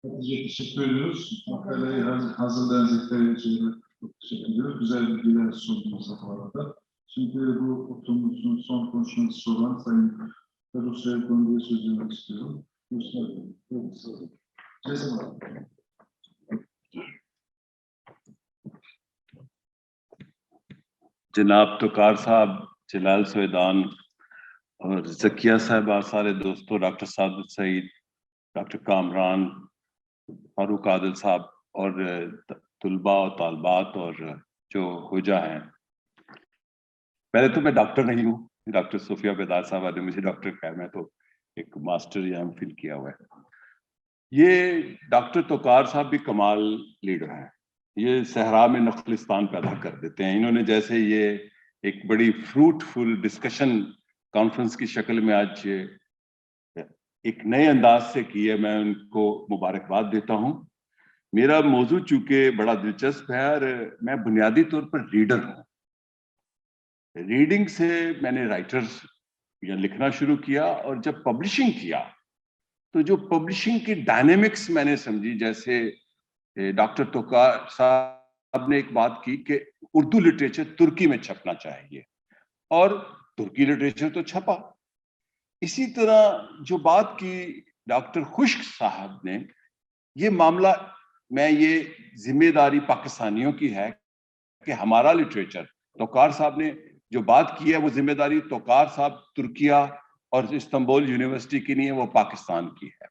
Hatice, teşekkür ediyoruz. Makaleyi hazırlayan Zekeriya Hoca'ya çok teşekkür ediyoruz. Güzel bilgiler sundunuz bu arada. Şimdi bu oturumumuzun son konuşması olan Sayın Rusya'ya konuya söz vermek istiyorum. जनाब तुकार साहब, जलाल सवेदान और जकिया साहबा, सारे दोस्तों, doctor Sadiq Saeed, doctor Kamran, Farooq Adil साहब और तुलबा और तालबात और जो हुजा हैं। पहले तो मैं डॉक्टर नहीं हूँ, डॉक्टर सूफिया बेदार साहब ने मुझे डॉक्टर कहा, मैं तो एक मास्टर या एमफिल किया हुआ है। ये डॉक्टर तुकार साहब भी कमाल लीडर हैं, ये सहरा में नखलिस्तान पैदा कर देते हैं। इन्होंने जैसे ये एक बड़ी फ्रूटफुल डिस्कशन कॉन्फ्रेंस की शक्ल में आज एक नए अंदाज से की है, मैं उनको मुबारकबाद देता हूँ। मेरा मौजू चूंकि बड़ा दिलचस्प है और मैं बुनियादी तौर पर रीडर हूँ। रीडिंग से मैंने राइटर्स या लिखना शुरू किया और जब पब्लिशिंग किया तो जो पब्लिशिंग की डायनेमिक्स मैंने समझी, जैसे डॉक्टर तुकार साहब ने एक बात की कि उर्दू लिटरेचर तुर्की में छपना चाहिए और तुर्की लिटरेचर तो छपा। इसी तरह जो बात की डॉक्टर खुश्क साहब ने, ये मामला ये जिम्मेदारी पाकिस्तानियों की है कि हमारा लिटरेचर, तुकार साहब ने जो बात की है वो जिम्मेदारी तुकार साहब तुर्किया और इस्तांबुल यूनिवर्सिटी की नहीं है, वो पाकिस्तान की है।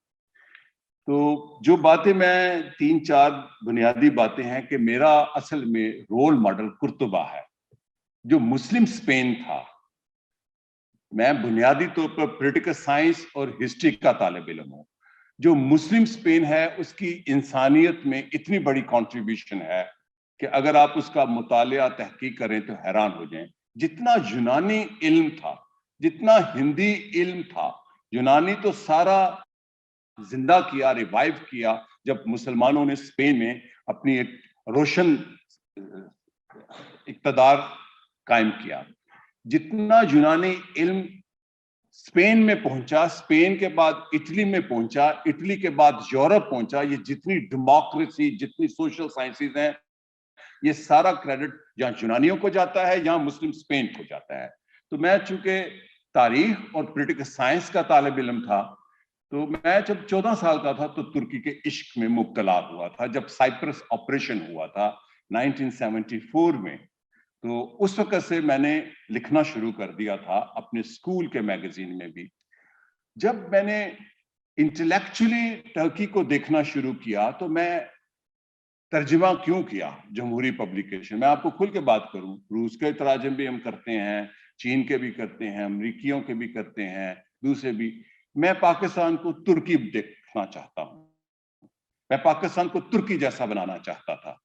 तो जो बातें मैं 3-4 बुनियादी बातें हैं कि मेरा असल में रोल मॉडल कुर्तुबा है, जो मुस्लिम स्पेन था। मैं बुनियादी तौर पर पॉलिटिकल साइंस और हिस्ट्री का तालिब इल्म हूँ। जो मुस्लिम स्पेन है उसकी इंसानियत में इतनी बड़ी कंट्रीब्यूशन है कि अगर आप उसका मुतालिया तहकीक करें तो हैरान हो जाएं। जितना यूनानी इल्म था, जितना हिंदी इल्म था, यूनानी तो सारा जिंदा किया, रिवाइव किया जब मुसलमानों ने स्पेन में अपनी एक रोशन इक़्तिदार कायम किया। जितना यूनानी इल्म स्पेन में पहुंचा, स्पेन के बाद इटली में पहुंचा, इटली के बाद यूरोप पहुंचा, ये जितनी डेमोक्रेसी, जितनी सोशल साइंसेज हैं, ये सारा क्रेडिट यहाँ यूनानियों को जाता है, यहाँ मुस्लिम स्पेन को जाता है। तो मैं चूंकि तारीख और पॉलिटिकल साइंस का तालिब इल्म था, तो मैं जब 14 साल का था तो तुर्की के इश्क में मुब्तला हुआ था। जब साइप्रस ऑपरेशन हुआ था 1974 में, तो उस वक्त से मैंने लिखना शुरू कर दिया था अपने स्कूल के मैगजीन में भी। जब मैंने इंटेलेक्चुअली टर्की को देखना शुरू किया तो मैं तर्जुमा क्यों किया जमहूरी पब्लिकेशन। मैं आपको खुल के बात करूं, रूस के तराजम भी हम करते हैं, चीन के भी करते हैं, अमरीकियों के भी करते हैं, दूसरे भी। मैं पाकिस्तान को तुर्की देखना चाहता हूं, मैं पाकिस्तान को तुर्की जैसा बनाना चाहता था।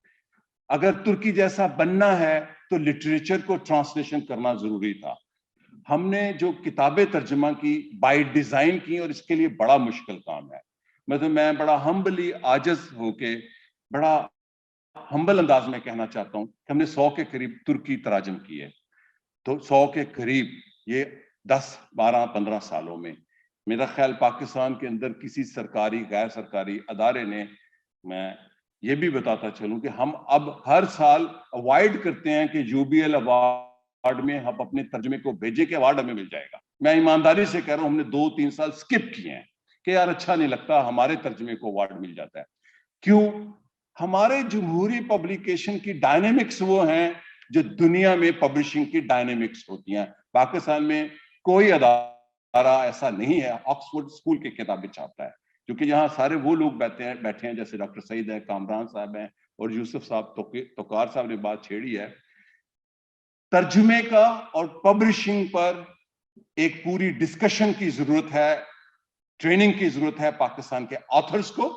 अगर तुर्की जैसा बनना है तो लिटरेचर को ट्रांसलेशन करना जरूरी था। हमने जो किताबें तर्जुमा की बाय डिजाइन की और इसके लिए बड़ा मुश्किल काम है। मतलब मैं बड़ा हम्बली आजिज होके बड़ा हम्बल अंदाज में कहना चाहता हूं कि हमने 100 के करीब तुर्की तराजम किए। तो 100 के करीब, ये 10, 12, 15 सालों में। मेरा ख्याल पाकिस्तान के अंदर किसी सरकारी गैर सरकारी अदारे ने, मैं ये भी बताता चलूं कि हम अब हर साल अवॉइड करते हैं कि यूबीएल अवार्ड में हम अपने तर्जमे को भेजे कि अवार्ड हमें मिल जाएगा। मैं ईमानदारी से कह रहा हूं, हमने 2-3 साल स्किप किए हैं कि यार अच्छा नहीं लगता, हमारे तर्जमे को अवार्ड मिल जाता है। क्यों? हमारे जमहूरी पब्लिकेशन की डायनेमिक्स वो हैं जो दुनिया में पब्लिशिंग की डायनेमिक्स होती हैं। पाकिस्तान में कोई अदारा ऐसा नहीं है, ऑक्सफोर्ड स्कूल की किताबें छापता है, क्योंकि यहाँ सारे वो लोग बैठे हैं जैसे डॉक्टर सईद है, कामरान साहब हैं और यूसुफ साहब, तुकार साहब ने बात छेड़ी है। तर्जुमे का और पब्लिशिंग पर एक पूरी डिस्कशन की जरूरत है, ट्रेनिंग की जरूरत है पाकिस्तान के ऑथर्स को।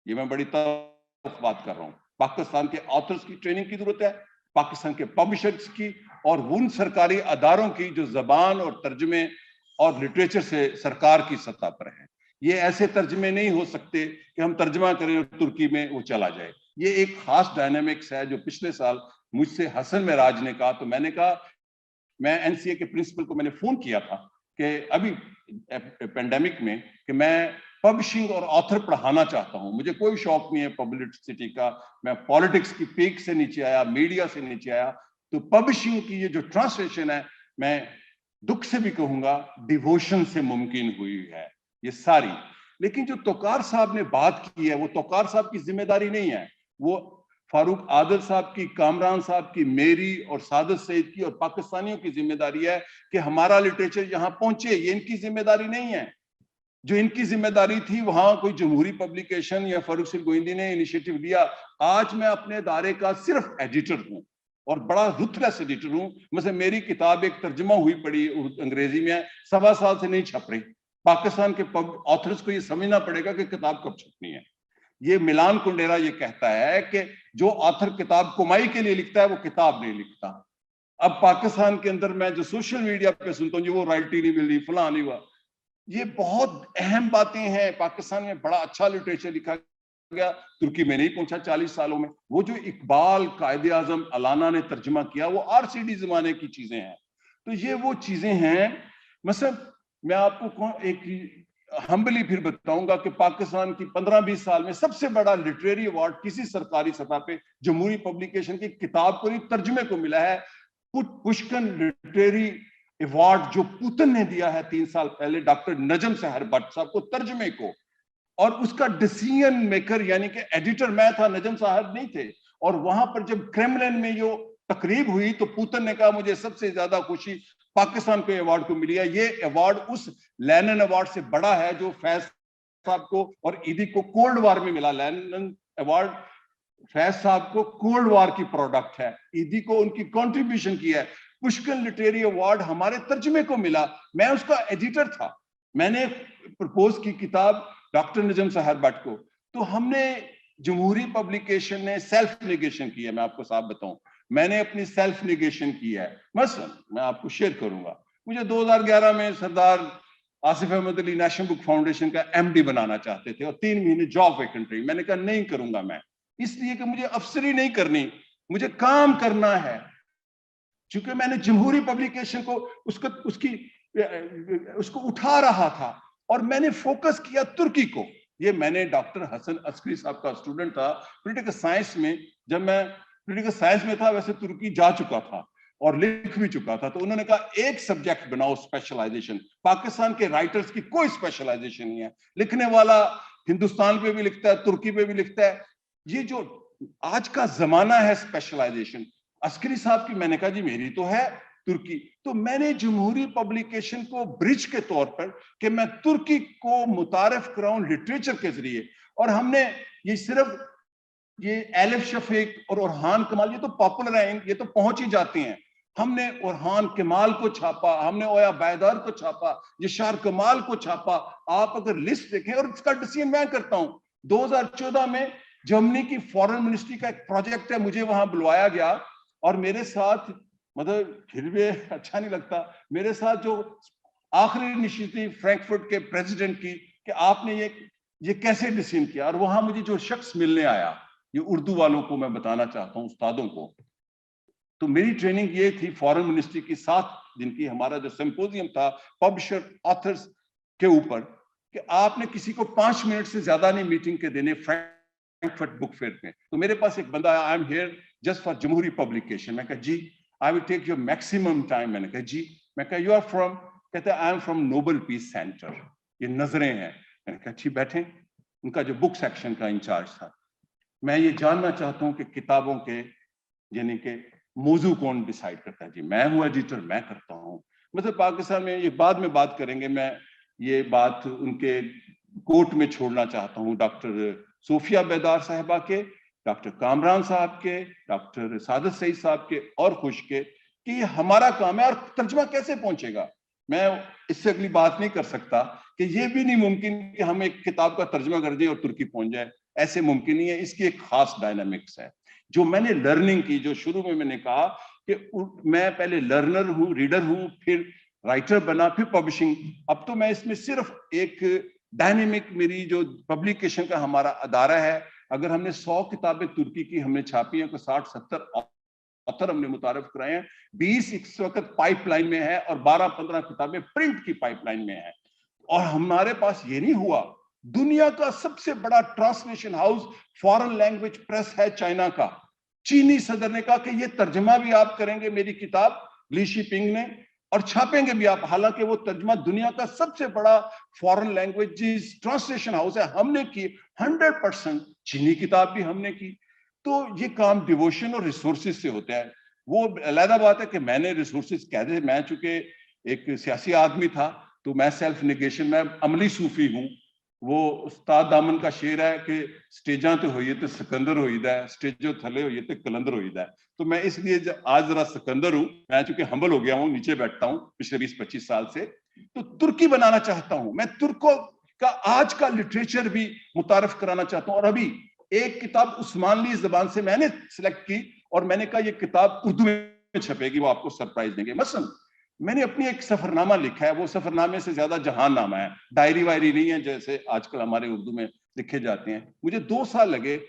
ये मैं बड़ी बात कर रहा हूं, पाकिस्तान के ऑथर्स की ट्रेनिंग की जरूरत है, पाकिस्तान के पब्लिशर्स की और उन सरकारी अदारों की जो जबान और तर्जुमे और लिटरेचर से सरकार की सतह पर है। ये ऐसे तर्जुमे नहीं हो सकते कि हम तर्जुमा करें और तुर्की में वो चला जाए। ये एक खास डायनामिक्स है जो पिछले साल मुझसे हसन मेराज ने कहा, तो मैंने कहा, मैं एनसीए के प्रिंसिपल को मैंने फोन किया था कि अभी पेंडेमिक में कि मैं पब्लिशिंग और ऑथर पढ़ाना चाहता हूं। मुझे कोई शौक नहीं है पब्लिसिटी का, मैं पॉलिटिक्स की पीक से नीचे आया, मीडिया से नीचे आया, तो पब्लिशिंग की ये जो ट्रांसलेशन है, मैं दुख से भी कहूंगा डिवोशन से मुमकिन हुई है ये सारी। लेकिन जो तोकार साहब ने बात की है, वो तोकार साहब की जिम्मेदारी नहीं है, वो फारूक आदिल साहब की, कामरान साहब की, मेरी और सादत सईद की और पाकिस्तानियों की जिम्मेदारी है कि हमारा लिटरेचर यहाँ पहुंचे। ये इनकी जिम्मेदारी नहीं है। जो इनकी जिम्मेदारी थी, वहां कोई जमहूरी पब्लिकेशन या फारूक सिर गोइंदी ने इनिशिएटिव लिया। आज मैं अपने अदारे का सिर्फ एडिटर हूं और बड़ा रुथलेस एडिटर हूं। मतलब मेरी किताब एक तर्जुमा हुई पड़ी अंग्रेजी में, 1.25 साल से नहीं छप रही। पाकिस्तान के ऑथर्स को ये समझना पड़ेगा कि किताब कब छपनी है। ये मिलान कुंडेरा ये कहता है कि जो ऑथर किताब कमाई के लिए लिखता है वो किताब नहीं लिखता। अब पाकिस्तान के अंदर मैं जो सोशल मीडिया पे सुनता हूँ, वो रॉयल्टी नहीं मिल रही, फलां नहीं हुआ, ये बहुत अहम बातें हैं। पाकिस्तान में बड़ा अच्छा लिटरेचर लिखा गया, तुर्की में नहीं पहुंचा 40 सालों में। वो जो इकबाल, कायदे आजम, अलाना ने तर्जुमा किया, वो आरसीडी जमाने की चीजें हैं। तो ये वो चीजें हैं। मतलब मैं आपको एक हम्बली फिर बताऊंगा कि पाकिस्तान की 15-20 साल में सबसे बड़ा लिटरेरी अवार्ड किसी सरकारी सतह पे जमहूरी पब्लिकेशन की किताब को नहीं, तर्जुमे को मिला है। पुष्कन लिटरेरी अवार्ड जो पुतन ने दिया है 3 साल पहले डॉक्टर नजम सहर भट्ट साहब को, तर्जुमे को, और उसका डिसीजन मेकर यानी कि एडिटर मैं था, नजम साहब नहीं थे। और वहां पर जब क्रेमलिन में जो तकरीब हुई तो पुतन ने कहा मुझे सबसे ज्यादा खुशी पाकिस्तान को अवार्ड को मिली है। ये अवार्ड उस लेनिन अवार्ड से बड़ा है जो फैज साहब को और ईदी को कोल्ड वार में मिला। लेनिन अवार्ड फैज साहब को कोल्ड वार की प्रोडक्ट है, ईदी को उनकी कंट्रीब्यूशन की है। पुष्कन लिटरेरी अवार्ड हमारे तर्जुमे को मिला, मैं उसका एडिटर था। मैंने प्रपोज की किताब डॉक्टर नजम सहर भट्ट को, तो हमने जमहूरी पब्लिकेशन ने सेल्फ निगेशन किया। मैं आपको साफ बताऊं, मैंने अपनी सेल्फ निगेशन की है। मसलन मैं आपको शेयर करूंगा, मुझे 2011 में Sardar Asif Ahmad Ali national book foundation का एमडी बनाना चाहते थे और 3 महीने जॉब वैकेंट रही। मैंने कहा नहीं करूंगा मैं, इसलिए कि मुझे अफसरी नहीं करनी, मुझे काम करना है। चूंकि मैंने जमहूरी पब्लिकेशन को उसको उठा रहा था और मैंने फोकस किया तुर्की को। ये मैंने डॉक्टर हसन अस्करी साहब का स्टूडेंट था पॉलिटिकल साइंस में, जब मैं पॉलिटिकल साइंस में था वैसे तुर्की जा चुका था और लिख भी चुका था। तो उन्होंने कहा एक सब्जेक्ट बनाओ स्पेशलाइजेशन। पाकिस्तान के राइटर्स की कोई स्पेशलाइजेशन नहीं है, लिखने वाला हिंदुस्तान पे भी लिखता है, तुर्की पे भी लिखता है। ये जो आज का जमाना है स्पेशलाइजेशन, अस्करी साहब की, मैंने कहा जी मेरी तो है तुर्की। तो मैंने जमहूरी पब्लिकेशन को ब्रिज के तौर पर कि मैं तुर्की को मुतारिफ कराऊं लिटरेचर के जरिए, और हमने ये सिर्फ ये एलिफ शफीक और ओरहान कमाल ये तो पॉपुलर हैं, ये तो पहुंच ही जाती हैं। हमने ओरहान कमाल को छापा, हमने ओया बैदर को छापा, ये शार कमाल को छापा। आप अगर लिस्ट देखें, और इसका डिसीजन मैं करता हूं। 2014 में जर्मनी की फॉरेन मिनिस्ट्री का एक प्रोजेक्ट है, मुझे वहां बुलवाया गया और मेरे साथ, मतलब फिर भी अच्छा नहीं लगता, मेरे साथ जो आखिरी इनिशिएटिव फ्रैंकफर्ट के प्रेसिडेंट की कि आपने ये कैसे डिसीजन किया। और वहां मुझे जो शख्स मिलने आया, ये उर्दू वालों को मैं बताना चाहता हूं, उस्तादों को, तो मेरी ट्रेनिंग ये थी फॉरेन मिनिस्ट्री की 7 दिन की, हमारा जो सिंपोजियम था पब्लिशर ऑथर्स के ऊपर, कि आपने किसी को 5 मिनट से ज्यादा नहीं मीटिंग के देने फ्रैंकफर्ट बुक फेयर में। तो मेरे पास एक बंदा आया, I am here just for Jamhoori publication. मैं कहा जी I will take your maximum time. मैंने कहा जी, मैं कहा यू आर फ्रॉम, कहते I am from Nobel peace centre, ये नजरें हैं। मैंने कहा अच्छी बैठे। उनका जो बुक सेक्शन का इंचार्ज था, मैं ये जानना चाहता हूं कि किताबों के यानी कि मौजू कौन डिसाइड करता है। जी मैं हूँ एडिटर, मैं करता हूँ। मतलब पाकिस्तान में ये बाद में बात करेंगे, मैं ये बात उनके कोर्ट में छोड़ना चाहता हूँ, डॉक्टर सोफिया बेदार साहिबा के, डॉक्टर कामरान साहब के, डॉक्टर सादत सईद साहब के और खुश के, कि ये हमारा काम है। और तर्जमा कैसे पहुंचेगा, मैं इससे अगली बात नहीं कर सकता कि ये भी नहीं मुमकिन कि हम एक किताब का तर्जमा कर दें और तुर्की पहुंच जाए, ऐसे मुमकिन नहीं है। इसकी एक खास डायनामिक्स है जो मैंने लर्निंग की, जो शुरू में मैंने कहा कि मैं पहले लर्नर हूँ, रीडर हूँ, फिर राइटर बना, फिर पब्लिशिंग। अब तो मैं इसमें सिर्फ एक डायनेमिक, मेरी जो पब्लिकेशन का हमारा अदारा है, अगर हमने 100 किताबें तुर्की की हमने छापी हैं, तो 60-70 ऑथर हमने मुतारफ कराए हैं, 20 इस वक्त पाइपलाइन में है और 12-15 किताबें प्रिंट की पाइपलाइन में है। और हमारे पास ये नहीं हुआ दुनिया का सबसे बड़ा translation house foreign language press है चाइना का। चीनी सदर ने कहा कि ये तर्जमा भी आप करेंगे मेरी किताब, ली शिपिंग ने, और छापेंगे भी आप। हालांकि वो तर्जमा दुनिया का सबसे बड़ा फॉरेन लैंग्वेज ट्रांसलेशन हाउस है, हमने की 100%। चीनी किताब भी हमने की। तो ये काम डिवोशन और रिसोर्सेज से होता है। वो अलग बात है कि मैंने रिसोर्सेज कह दे, मैं चूंकि एक सियासी आदमी था तो मैं सेल्फ निगेशन, मैं अमली सूफी हूं। वो उस्ताद दामन का शेर है कि स्टेजा तो होइए तो सिकंदर होइदा है, स्टेजो थले होइए तो कलंदर होइदा है। तो मैं इसलिए आज जरा सिकंदर हूं, मैं चूंकि हम्बल हो गया हूं, नीचे बैठता हूं पिछले 20-25 साल से। तो तुर्की बनाना चाहता हूं मैं, तुर्कों का आज का लिटरेचर भी मुतारफ कराना चाहता हूं। और अभी एक किताब उस्मानली जबान से मैंने सिलेक्ट की और मैंने कहा ये किताब उर्दू में छपेगी, वो आपको सरप्राइज देंगे। मसलन मैंने अपनी एक सफरनामा लिखा है, वो सफरनामे से ज्यादा जहांनामा है, डायरी वायरी नहीं है जैसे आजकल हमारे उर्दू में लिखे जाते हैं। मुझे 2 साल लगे।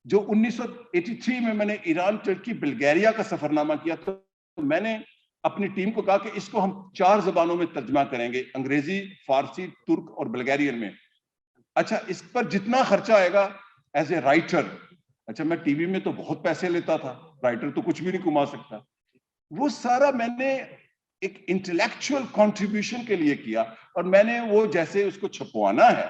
जो 1983 में मैंने ईरान, टर्की, बल्गारिया का सफरनामा किया, तो मैंने अपनी टीम को कहा कि इसको हम 4 जबानों में तर्जमा करेंगे, अंग्रेजी, फारसी, तुर्क और बल्गारियन में। अच्छा, इस पर जितना खर्चा आएगा एज ए राइटर, अच्छा मैं टीवी में तो बहुत पैसे लेता था, राइटर तो कुछ भी नहीं कमा सकता, वो सारा मैंने एक इंटेलेक्चुअल कंट्रीब्यूशन के लिए किया। और मैंने वो जैसे उसको छपवाना है,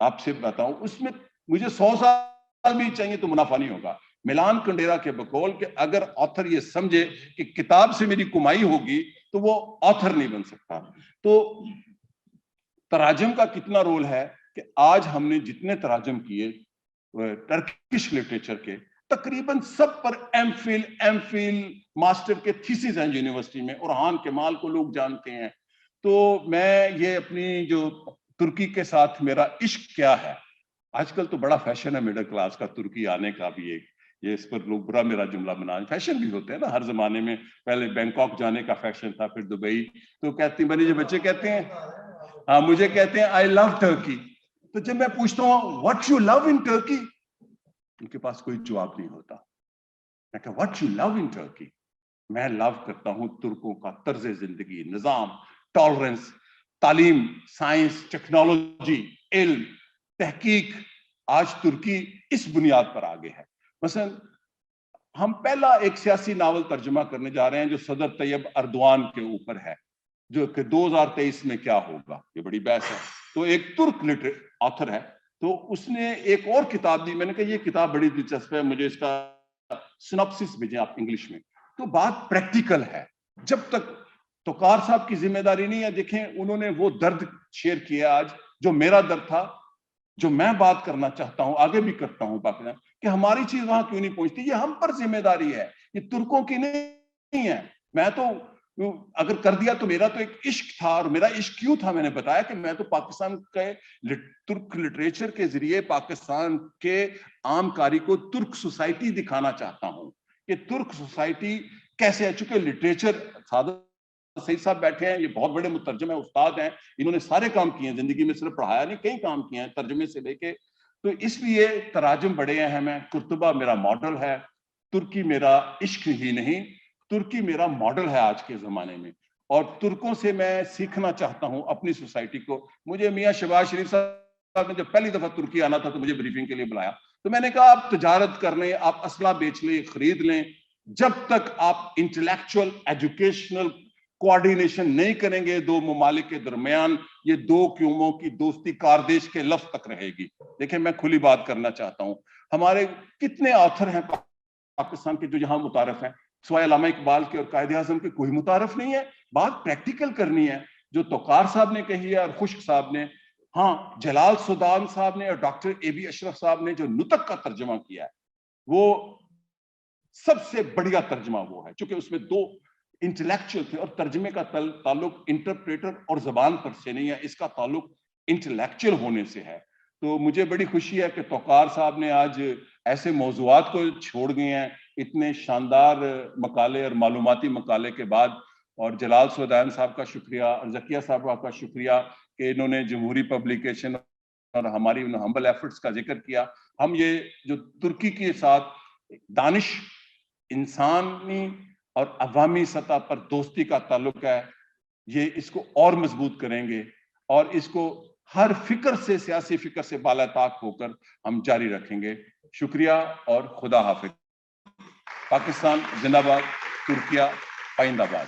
आपसे बताऊं, उसमें मुझे 100 साल भी चाहिए तो मुनाफा नहीं होगा। मिलान कुंडेरा के बकौल कि अगर ऑथर ये समझे कि किताब से मेरी कमाई होगी तो वो ऑथर नहीं बन सकता। तो तराजम का कितना रोल है कि आज हमने जितने तराजम किए टर्किश लिटरेचर के, तकरीबन सब पर एमफिल मास्टर के थीसिस हैं यूनिवर्सिटी में, और हान केमाल को लोग जानते हैं। तो मैं ये अपनी जो तुर्की के साथ मेरा इश्क क्या है, आजकल तो बड़ा फैशन है मिडिल क्लास का तुर्की आने का भी, एक ये इस पर लोग बुरा मेरा जुमला बना, फैशन भी होते हैं ना हर जमाने में। पहले बैंकॉक जाने का फैशन था, फिर दुबई। तो कहती मेरे जो बच्चे कहते हैं, हाँ मुझे कहते हैं आई लव टर्की। तो जब मैं पूछता हूँ what you love in Turkey, उनके पास कोई जवाब नहीं होता। मैं कहा what you love in Turkey, मैं लव करता हूं तुर्कों का तर्ज जिंदगी, निजाम, टॉलरेंस, तालीम, साइंस, टेक्नोलॉजी, इल्म, तहकीक। आज तुर्की इस बुनियाद पर आगे है। मसलन हम पहला एक सियासी नावल तर्जुमा करने जा रहे हैं जो सदर तैयब अर्दवान के ऊपर है, जो कि 2023 में क्या होगा, ये बड़ी बहस है। तो एक तुर्क ऑथर है, तो उसने एक और किताब दी। मैंने कहा ये किताब बड़ी दिलचस्प है, मुझे इसका सिनॉप्सिस भेजें आप इंग्लिश में। तो बात प्रैक्टिकल है, जब तक तोकार साहब की जिम्मेदारी नहीं है। देखें उन्होंने वो दर्द शेयर किया आज जो मेरा दर्द था, जो मैं बात करना चाहता हूं, आगे भी करता हूं पाकिस्तान, कि हमारी चीज वहां क्यों नहीं पहुंचती। ये हम पर जिम्मेदारी है, ये तुर्कों की नहीं है। मैं तो अगर कर दिया तो मेरा तो एक इश्क था, और मेरा इश्क क्यों था मैंने बताया कि मैं तो पाकिस्तान के तुर्क लिटरेचर के जरिए पाकिस्तान के आम कारी को तुर्क सोसाइटी दिखाना चाहता हूं कि तुर्क सोसाइटी कैसे है। चूंकि लिटरेचर, सईद साहब बैठे हैं, ये बहुत बड़े मुतर्जम है, उस्ताद हैं, इन्होंने सारे काम किए हैं जिंदगी में, सिर्फ पढ़ाया नहीं, कई काम किए हैं तर्जमे से लेके। तो इसलिए तराजुम बड़े अहम है। कुर्तुबा मेरा मॉडल है, तुर्की मेरा इश्क ही नहीं, तुर्की मेरा मॉडल है आज के जमाने में। और तुर्कों से मैं सीखना चाहता हूं अपनी सोसाइटी को। मुझे मियाँ शहबाज शरीफ साहब ने जब पहली दफा तुर्की आना था तो मुझे ब्रीफिंग के लिए बुलाया, तो मैंने कहा आप तजारत कर लें, आप असला बेच लें, खरीद लें, जब तक आप इंटेलेक्चुअल एजुकेशनल कोऑर्डिनेशन नहीं करेंगे दो ममालिक के दरमियान, ये दो क्यूमों की दोस्ती कारदेश के लफ्ज तक रहेगी। देखिए मैं खुली बात करना चाहता हूं, हमारे कितने ऑथर हैं पाकिस्तान के जो यहाँ मुतारफ हैं, सिवाय अल्लामा इकबाल के और कायद आज़म के कोई मुतारफ नहीं है। बात प्रैक्टिकल करनी है, जो तोकार साहब ने कही है और खुश्क साहब ने, हाँ जलाल सुदान साहब ने और डॉक्टर ए.बी. अशरफ साहब ने जो नुतक का तर्जमा किया है, वो सबसे बढ़िया तर्जमा वो है, क्योंकि उसमें दो इंटेलेक्चुअल थे। और तर्जमे का ताल्लुक इंटरप्रेटर और जबान पर से नहीं है, इसका ताल्लुक इंटेलेक्चुअल होने से है। तो मुझे बड़ी खुशी है कि तोकार साहब ने आज ऐसे मौजूआत को छोड़ गए हैं इतने शानदार मकाले और मालूमाती मकाले के बाद। और जलाल सुदान साहब का शुक्रिया और जकिया साहब का शुक्रिया कि इन्होंने जमहूरी पब्लिकेशन और हमारी उन हम्बल एफर्ट्स का जिक्र किया। हम ये जो तुर्की के साथ दानिश, इंसानी और अवामी सतह पर दोस्ती का ताल्लुक है, ये इसको और मजबूत करेंगे और इसको ہر فکر سے، سیاسی فکر سے بالا طاق ہو کر ہم جاری رکھیں گے. شکریہ اور خدا حافظ. پاکستان زندہ باد. ترکیہ پائندہ باد.